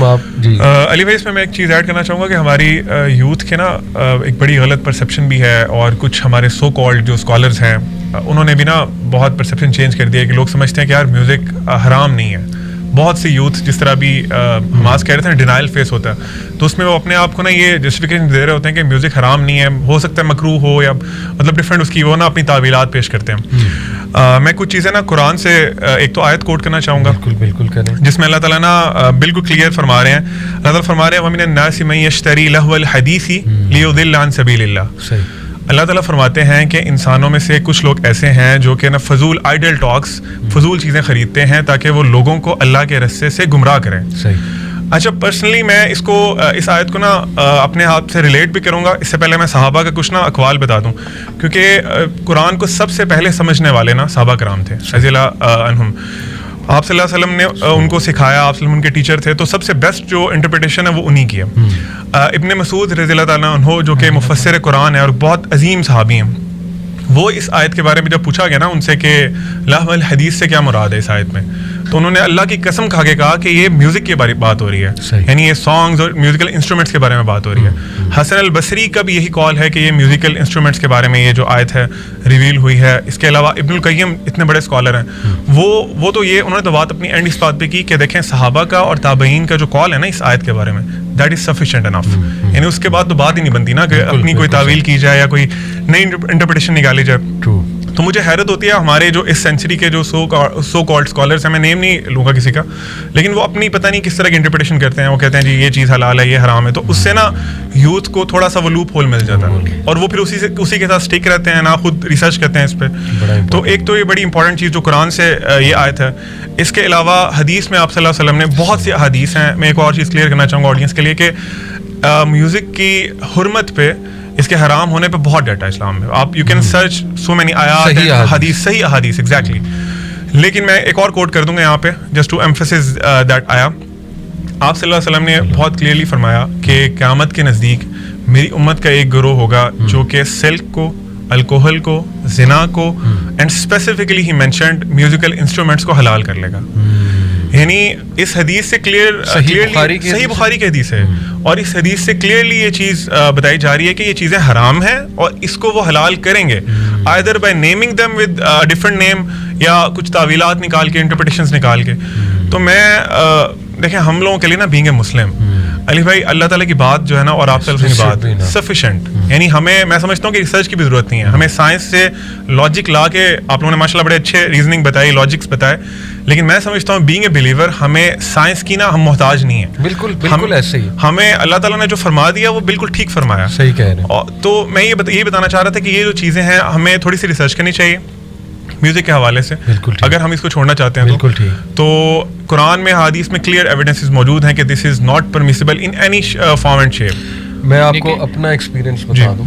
تم آپ جی علی بھائی اس میں ایک چیز ایڈ کرنا چاہوں گا کہ ہماری یوتھ کے نا ایک بڑی غلط پرسیپشن بھی ہے, اور کچھ ہمارے سو کالڈ جو اسکالرز ہیں انہوں نے بھی نا بہت پرسیپشن چینج کر دیا ہے کہ لوگ سمجھتے ہیں کہ یار میوزک حرام نہیں ہے. بہت سی یوتھ جس طرح بھی ہماس کہہ رہے تھے ڈینائل فیس ہوتا ہے, تو اس میں وہ اپنے آپ کو نا یہ جسٹیفیکیشن دے رہے ہوتے ہیں کہ میوزک حرام نہیں ہے, ہو سکتا ہے مکروہ ہو یا مطلب ڈفرینٹ اس کی وہ نا اپنی تعویلات پیش کرتے ہیں. میں کچھ چیزیں نا قرآن سے ایک تو آیت کوٹ کرنا چاہوں گا, بالکل کریں, جس میں اللہ تعالیٰ نا بالکل کلیئر فرما رہے ہیں. اللہ تعالیٰ فرما رہے ہیں وَمِنَ النَّاسِ مَن يَشْتَرِي لَهْوَ الْحَدِيثِ لِيُضِلَّ عَن سَبِيلِ اللَّهِ. صحیح. اللہ تعالیٰ فرماتے ہیں کہ انسانوں میں سے کچھ لوگ ایسے ہیں جو کہ نا فضول آئیڈل ٹاکس, فضول چیزیں خریدتے ہیں تاکہ وہ لوگوں کو اللہ کے رستے سے گمراہ کریں. صحیح. اچھا, پرسنلی میں اس آیت کو نا اپنے ہاتھ سے ریلیٹ بھی کروں گا. اس سے پہلے میں صحابہ کا کچھ نا اقوال بتا دوں, کیونکہ قرآن کو سب سے پہلے سمجھنے والے نا صحابہ کرام تھے رضی اللہ عنہم. آپ صلی اللہ علیہ وسلم نے ان کو سکھایا, آپ صلی اللہ علیہ وسلم ان کے ٹیچر تھے, تو سب سے بیسٹ جو انٹرپریٹیشن ہے وہ انہی کی ہے. ابن مسعود رضی اللہ تعالیٰ عنہ جو کہ مفسر قرآن ہے اور بہت عظیم صحابی ہیں, وہ اس آیت کے بارے میں جب پوچھا گیا نا ان سے کہ لہو الحدیث سے کیا مراد ہے اس آیت میں, تو انہوں نے اللہ کی قسم کھا کے کہا کہ یہ میوزک کے بارے بات ہو رہی ہے, یعنی یہ سانگز اور میوزیکل انسٹرومنٹس کے بارے میں بات ہو رہی ہے. حسن البصری کا بھی یہی قول ہے کہ یہ میوزیکل انسٹرومنٹس کے بارے میں یہ جو آیت ہے ریویل ہوئی ہے. اس کے علاوہ ابن القیم اتنے بڑے اسکالر ہیں, وہ تو یہ انہوں نے تو بات اپنی اینڈ اس بات پہ کی کہ دیکھیں صحابہ کا اور تابعین کا جو قول ہے نا اس آیت کے بارے میں, دیٹ از سفیشینٹ انف. یعنی اس کے بعد تو بات ہی نہیں بنتی نا کہ اپنی کوئی تعویل کی جائے یا کوئی نئی انٹرپریٹیشن نکالی جائے. تو مجھے حیرت ہوتی ہے ہمارے جو اس سینچری کے جو سو کالڈ اسکالرس ہیں, میں نیم نہیں لوں گا کسی کا, لیکن وہ اپنی پتہ نہیں کس طرح کی انٹرپریٹیشن کرتے ہیں. وہ کہتے ہیں جی یہ چیز حلال ہے, یہ حرام ہے, تو اس سے نا یوتھ کو تھوڑا سا وہ لوپ ہول مل جاتا ہے, اور وہ پھر اسی کے ساتھ اسٹک رہتے ہیں, نہ خود ریسرچ کرتے ہیں اس پہ. تو ایک تو یہ بڑی امپورٹنٹ چیز جو قرآن سے یہ آیت ہے. اس کے علاوہ حدیث میں آپ صلی اللہ علیہ وسلم نے بہت سی احادیث ہیں. میں ایک اور چیز کلیئر کرنا چاہوں گا آڈینس کے لیے کہ میوزک کی حرمت پہ, اس کے حرام ہونے پہ بہت ڈیٹا اسلام میں. آپ you can search so many آیات, حدیث, صحیح احادیث ایگزیکٹلی. لیکن میں ایک اور کوٹ کر دوں گا یہاں پہ جسٹ ٹو ایمفسس دیٹ آیا. آپ صلی اللہ علیہ وسلم نے بہت کلیئرلی فرمایا کہ قیامت کے نزدیک میری امت کا ایک گروہ ہوگا جو کہ سلک کو, الکوہل کو, زنا کو and specifically he mentioned musical instruments کو حلال کر لے گا. یعنی اس حدیث سے صحیح بخاری کی حدیث ہے, اور اس حدیث سے کلیئرلی یہ چیز بتائی جا رہی ہے کہ یہ چیزیں حرام ہیں اور اس کو وہ حلال کریں گے, either by naming them with different name یا کچھ تعویلات نکال کے, انٹرپریٹیشنز نکال کے. تو میں دیکھیں ہم لوگوں کے لیے نا بینگ اے مسلم, علی بھائی اللہ تعالیٰ کی بات جو ہے نا اور آپ صلی اللہ علیہ وسلم کی بات سفیشینٹ. یعنی ہمیں, میں سمجھتا ہوں کہ ریسرچ کی بھی ضرورت نہیں ہے, ہمیں سائنس سے لاجک لا کے, آپ لوگوں نے ماشاء اللہ بڑے اچھے ریزننگ بتائی, لاجکس بتائے, لیکن میں سمجھتا ہوں بینگ اے بلیور ہمیں سائنس کی نا ہم محتاج نہیں ہیں. بالکل ایسے ہی ہمیں اللہ تعالیٰ نے جو فرما دیا وہ بالکل ٹھیک فرمایا. صحیح کہہ رہے ہیں. تو میں یہ بتانا چاہ رہا تھا کہ یہ جو چیزیں ہیں ہمیں تھوڑی سی ریسرچ کرنی چاہیے میوزک کے حوالے سے, اگر ہم اس کو چھوڑنا چاہتے ہیں تو قرآن میں حدیث میں کلیئر ایویڈنسز موجود ہیں کہ this is not permissible in any form and shape. میں آپ کو اپنا ایکسپیرینس بتا دوں,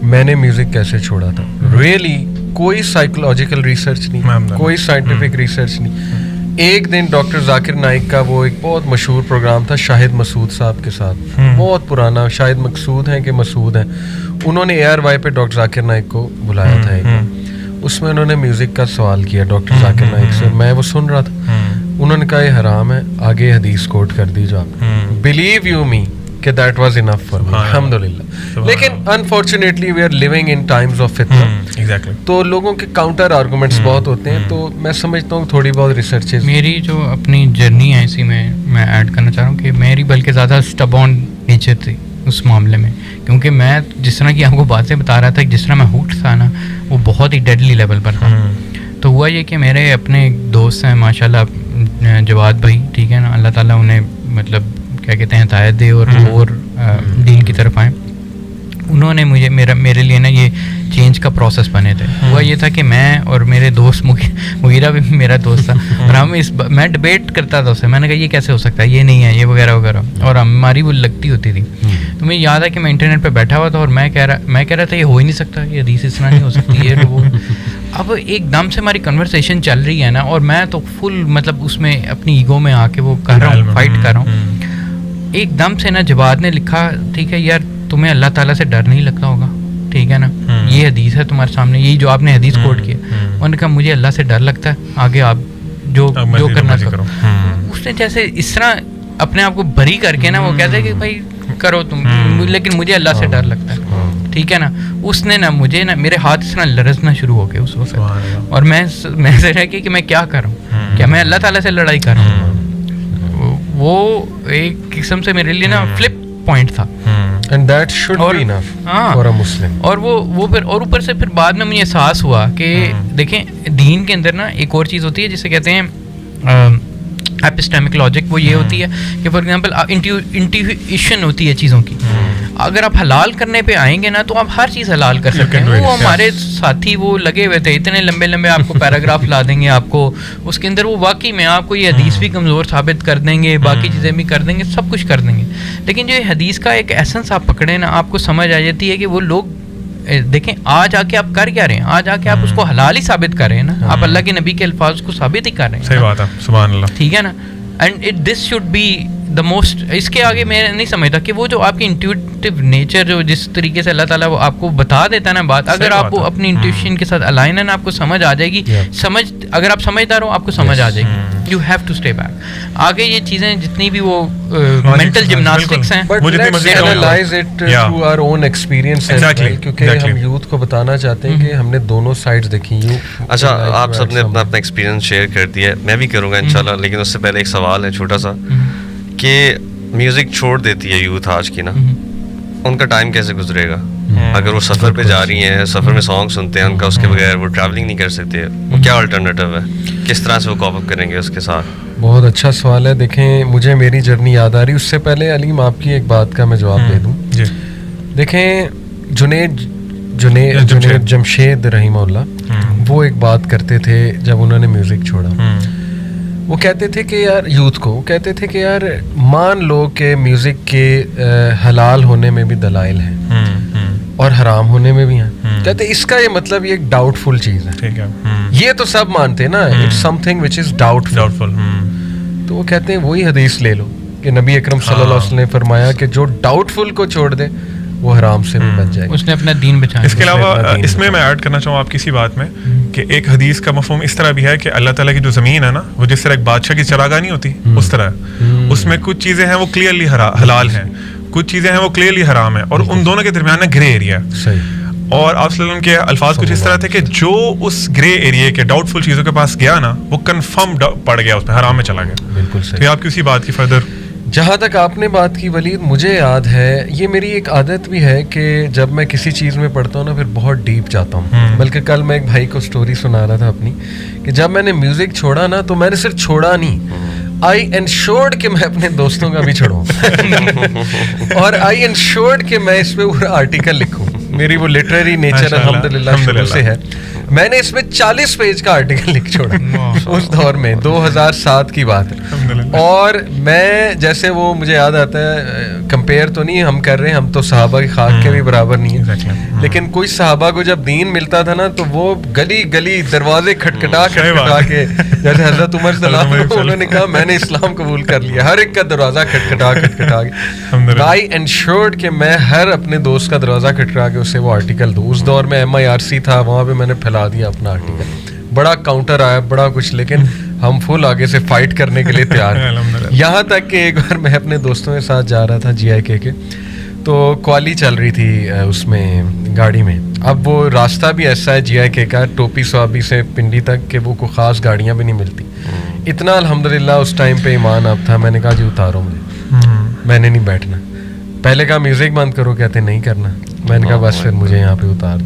میں نے میوزک کیسے چھوڑا تھا. ریئلی کوئی سائیکولوجیکل ریسرچ نہیں, کوئی سائنٹیفک ریسرچ نہیں. ایک دن ڈاکٹر ذاکر نائک کا وہ ایک بہت مشہور پروگرام تھا شاہد مسعود صاحب کے ساتھ, بہت پرانا, شاید مقصود ہیں کہ مسعود ہیں, انہوں نے ARY پہ ڈاکٹر ذاکر نائک کو بلایا تھا ایک. اس میں انہوں نے میوزک کا سوال کیا ڈاکٹر ذاکر نائک سے, میں وہ سن رہا تھا. انہوں نے کہا یہ حرام ہے, آگے حدیث کوٹ کر دی جو آپ, بلیو یو می کہ that was enough for me, الحمدللہ. لیکن unfortunately we are living in times of فتنہ, تو لوگوں کے کاؤنٹر آرگومنٹس بہت ہوتے ہیں. تو میں سمجھتا ہوں تھوڑی بہت ریسرچز, میری جو اپنی جرنی ہے اسی میں ایڈ کرنا چاہ رہا ہوں کہ میری بلکہ زیادہ اسٹبون نیچر تھی اس معاملے میں, کیونکہ میں جس طرح کی آپ کو باتیں بتا رہا تھا, جس طرح میں ہوٹ تھا نا وہ بہت ہی ڈیڈلی لیول پر تھا. تو ہوا یہ کہ میرے اپنے دوست ہیں ماشاء اللہ, جواد بھائی, ٹھیک ہے نا, اللہ تعالیٰ انہیں مطلب کیا کہتے ہیں ہدایت دے اور دین کی طرف آئیں. انہوں نے میرے لیے نا یہ چینج کا پروسیس بنے تھے. ہوا یہ تھا کہ میں اور میرے دوست مغیرہ بھی میرا دوست تھا, اور ہم میں ڈبیٹ کرتا تھا اس سے. میں نے کہا یہ کیسے ہو سکتا ہے, یہ نہیں ہے, یہ وغیرہ وغیرہ, اور ہماری وہ لگتی ہوتی تھی. تو مجھے یاد ہے کہ میں انٹرنیٹ پہ بیٹھا ہوا تھا اور میں کہہ رہا تھا یہ ہو ہی نہیں سکتا, یہ حدیث اس طرح نہیں ہو سکتی, یہ وہ. اب ایک دم سے ہماری کنورسیشن چل رہی ہے نا, اور میں تو فل مطلب اس میں اپنی ایگو میں آ کے وہ کر رہا ہوں, فائٹ کر رہا ہوں. ایک دم سے نا جواد نے لکھا, ٹھیک ہے یار تمہیں اللہ تعالیٰ سے ڈر نہیں لگتا ہوگا, ٹھیک ہے نا, یہ حدیث ہے تمہارے سامنے, یہی جو آپ نے حدیث کوٹ کیا. انہوں نے کہا مجھے اللہ سے ڈر لگتا ہے, آگے آپ جو کرنا کرو. اس نے جیسے اس طرح اپنے آپ کو بری کر کے نا وہ کہتے ہیں کہ بھائی کرو تم، لیکن مجھے اللہ سے ڈر لگتا ہے، ٹھیک ہے نا. اس نے نا مجھے نا میرے ہاتھ اس طرح لرزنا شروع ہو گئے اس وقت، اور میں سے رہ کے کہ میں کیا کروں، کیا میں اللہ تعالیٰ سے لڑائی کر رہا ہوں. وہ ایک قسم سے میرے لیے نا فلپ پوائنٹ تھا. And that should be enough for a Muslim. اور وہ پھر اور اوپر سے پھر بعد میں مجھے احساس ہوا کہ دیکھیں دین کے اندر نا ایک اور چیز ہوتی ہے جسے کہتے ہیں ایپسٹیمک لاجک. وہ یہ ہوتی ہے کہ فار ایگزامپل انٹیویشن ہوتی ہے چیزوں کی. اگر آپ حلال کرنے پہ آئیں گے نا تو آپ ہر چیز حلال کر سکتے ہیں. وہ ہمارے ساتھی وہ لگے ہوئے تھے اتنے لمبے لمبے آپ کو پیراگراف لا دیں گے آپ کو اس کے اندر. وہ واقعی میں آپ کو یہ حدیث بھی کمزور ثابت کر دیں گے، باقی چیزیں بھی کر دیں گے، سب کچھ کر دیں گے. لیکن جو یہ حدیث کا ایک ایسنس آپ پکڑے نا آپ کو سمجھ آ جاتی ہے کہ وہ لوگ دیکھیں آج آ کے آپ کر کیا رہے ہیں، آج آ کے آپ اس کو حلال ہی ثابت کر رہے ہیں نا، آپ اللہ کے نبی کے الفاظ کو ثابت ہی کر رہے ہیں. صحیح بات ہے، سبحان اللہ. ٹھیک ہے نا. And this should be the most. اس کے آگے میں نہیں سمجھتا کہ وہ جو آپ کی انٹیوٹیو نیچر جو جس طریقے سے اللہ تعالیٰ وہ آپ کو بتا دیتا ہے نا بات، اگر آپ وہ اپنی انٹیوشن کے ساتھ الائن ہے نا آپ کو سمجھ آ جائے گی. اگر آپ سمجھدار ہو آپ کو سمجھ آ جائے گی. You have to stay back. آگے یہ چیزیں جتنی بھی وہ مینٹل جمناسٹکس ہیں But let's analyze it through our own experience as well, کیونکہ ہم یوتھ کو بتانا چاہتے ہیں کہ ہم نے دونوں سائڈز دیکھی. اچھا آپ سب نے اپنا ایکسپیرینس شیئر کر دیا ہے، میں بھی کروں گا انشاءاللہ. لیکن اس سے پہلے ایک سوال ہے چھوٹا سا کہ میوزک چھوڑ دیتی ہے یوتھ آج کی نا، ان کا ٹائم کیسے گزرے گا؟ اگر وہ سفر پہ جا رہی ہیں، سفر میں سانگ سنتے ہیں ان کا، اس کے بغیر وہ ٹریولنگ نہیں کر سکتے، وہ کیا الٹرنیٹیو ہے؟ کس طرح سے وہ کوپ اپ کریں گے اس کے ساتھ؟ بہت اچھا سوال ہے. دیکھیں مجھے میری جرنی یاد آ رہی. اس سے پہلے علیم آپ کی ایک بات کا میں جواب دے دوں. دیکھیں جنید جمشید رحمہ اللہ وہ ایک بات کرتے تھے جب انہوں نے میوزک چھوڑا. وہ کہتے تھے کہ یار یوتھ کو وہ کہتے تھے کہ یار مان لو کہ میوزک کے حلال ہونے میں بھی دلائل ہیں اور حرام ہونے میں بھی ہیں. کہتے اس کا یہ مطلب یہ ایک ڈاؤٹ فل چیز ہے. یہ تو سب مانتے ہیں نا it's something which is doubtful. تو وہ کہتے ہیں وہی حدیث لے لو کہ نبی اکرم صلی اللہ علیہ وسلم نے فرمایا کہ جو ڈاؤٹ فل کو چھوڑ دے وہ حرام سے بھی بچ جائے گا، اس نے اپنا دین بچایا. اس کے علاوہ اس میں ایڈ کرنا چاہوں آپ کسی بات میں کہ ایک حدیث کا مفہوم اس طرح بھی ہے کہ اللہ تعالیٰ کی جو زمین ہے نا وہ جس طرح ایک بادشاہ کی چراگاہ نہیں ہوتی اس طرح اس میں کچھ چیزیں ہیں وہ کلیئرلی حلال ہیں، کچھ چیزیں ہیں وہ کلیئرلی حرام ہیں، اور ان دونوں کے درمیان گرے ایریا ہے. اور آپ صلی اللہ علیہ وسلم کے الفاظ کچھ اس طرح تھے کہ جو اس گرے ایریا کے ڈاؤٹ فل چیزوں کے پاس گیا نا وہ کنفرم پڑ گیا، اس میں حرام میں چلا گیا. بالکل صحیح. تو آپ کی اسی بات کی فردر جہاں تک آپ نے بات کی ولید، مجھے یاد ہے یہ میری ایک عادت بھی ہے کہ جب میں کسی چیز میں پڑھتا ہوں نا پھر بہت ڈیپ جاتا ہوں. بلکہ کل میں ایک بھائی کو سٹوری سنا رہا تھا اپنی کہ جب میں نے میوزک چھوڑا نا تو میں نے صرف چھوڑا نہیں، آئی انشورڈ کہ میں اپنے دوستوں کا بھی چھوڑوں اور آئی انشورڈ کہ میں اس پہ پورا آرٹیکل لکھوں. میری وہ لٹریری نیچر الحمدللہ شروع سے ہے. میں نے اس میں 40 پیج کا آرٹیکل لکھ چھوڑا اس دور میں، 2007 کی بات ہے. اور میں جیسے وہ مجھے یاد آتا ہے، کمپیئر تو نہیں ہم کر رہے ہیں، ہم تو صحابہ کی خاک کے بھی برابر نہیں ہیں، لیکن کوئی صحابہ کو جب دین ملتا تھا نا تو وہ گلی گلی دروازے کھٹکھٹا کے جیسے حضرت عمر صلی اللہ علیہ وسلم انہوں نے کہا میں نے اسلام قبول کر لیا، ہر ایک کا دروازہ کھٹکھٹا کے آئی انشورڈ کہ میں ہر اپنے دوست کا دروازہ کھٹکھٹا کے اسے وہ آرٹیکل دوں. اس دور میں MIRC تھا، وہاں پہ میں نے پھیلا دیا اپنا آرٹیکل. بڑا کاؤنٹر آیا، بڑا کچھ، لیکن ہم فل آگے سے فائٹ کرنے کے لیے تیار ہیں. یہاں تک کہ ایک بار میں اپنے دوستوں کے ساتھ جا رہا تھا GIK کے، تو کوالی چل رہی تھی اس میں گاڑی میں. اب وہ راستہ بھی ایسا ہے GIK کا ٹوپی سوابی سے پنڈی تک کہ وہ کوئی خاص گاڑیاں بھی نہیں ملتی. اتنا الحمدللہ اس ٹائم پہ ایمان اب تھا، میں نے کہا جی اتارو مجھے، میں نے نہیں بیٹھنا. پہلے کہا میوزک بند کرو، کہتے نہیں کرنا. میں نے کہا بس پھر مجھے یہاں پہ اتار دو.